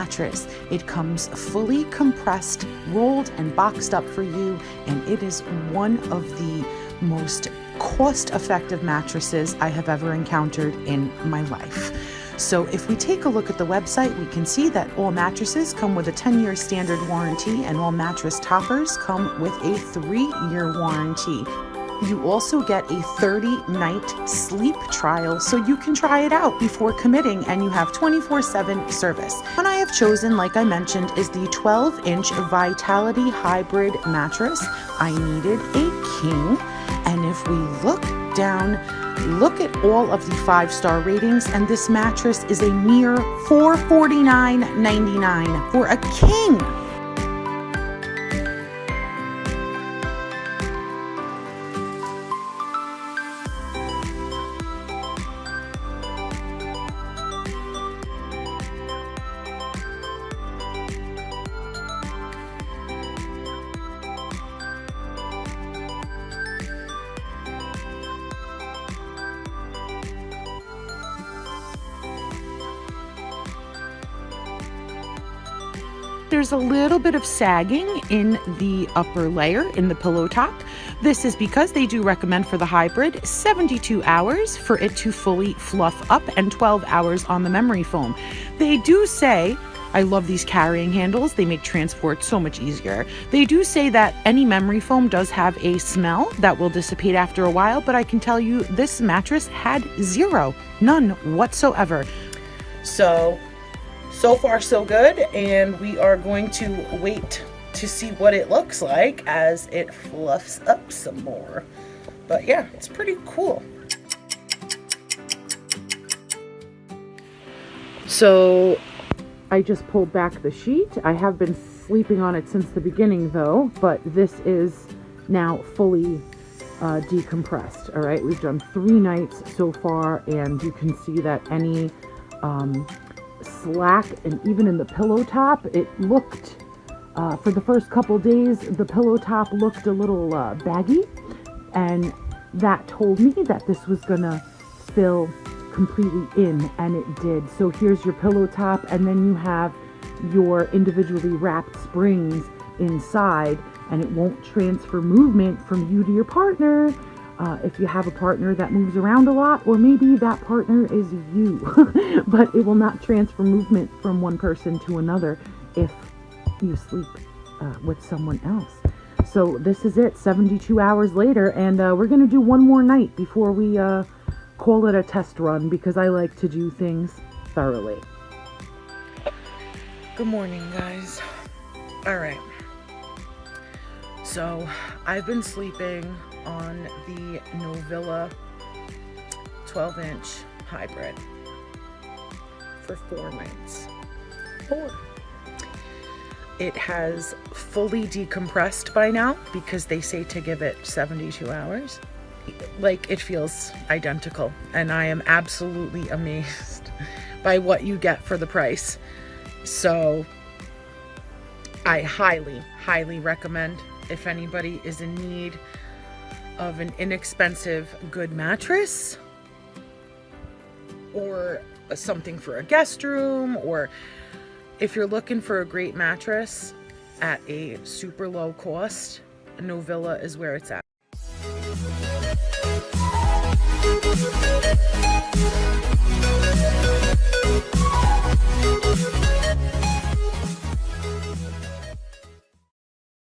mattress. It comes fully compressed, rolled, and boxed up for you, and it is one of the most cost-effective mattresses I have ever encountered in my life. So if we take a look at the website, we can see that all mattresses come with a 10-year standard warranty, and all mattress toppers come with a 3-year warranty. You also get a 30-night sleep trial, so you can try it out before committing, and you have 24/7 service. One I have chosen, like I mentioned, is the 12-inch Vitality Hybrid mattress. I needed a king, and if we look down, look at all of the 5-star ratings, and this mattress is a mere $449.99 for a king. There's a little bit of sagging in the upper layer in the pillow top. This is because they do recommend for the hybrid 72 hours for it to fully fluff up and 12 hours on the memory foam. They do say, I love these carrying handles, they make transport so much easier. They do say that any memory foam does have a smell that will dissipate after a while, but I can tell you this mattress had zero, none whatsoever. So far so good, and we are going to wait to see what it looks like as it fluffs up some more. But yeah, it's pretty cool. So I just pulled back the sheet. I have been sleeping on it since the beginning though, but this is now fully decompressed. All right, we've done 3 nights so far, and you can see that any slack, and even in the pillow top, it looked for the first couple days, the pillow top looked a little baggy, and that told me that this was gonna fill completely in, and it did. So here's your pillow top, and then you have your individually wrapped springs inside, and it won't transfer movement from you to your partner. If you have a partner that moves around a lot, or maybe that partner is you, but it will not transfer movement from one person to another if you sleep with someone else. So this is it, 72 hours later, and we're going to do one more night before we call it a test run, because I like to do things thoroughly. Good morning, guys. All right. So I've been sleeping on the Novilla 12-inch hybrid for 4 nights. 4. It has fully decompressed by now, because they say to give it 72 hours. Like, it feels identical, and I am absolutely amazed by what you get for the price. So I highly, highly recommend, if anybody is in need of an inexpensive, good mattress, or something for a guest room, or if you're looking for a great mattress at a super low cost, Novilla is where it's at.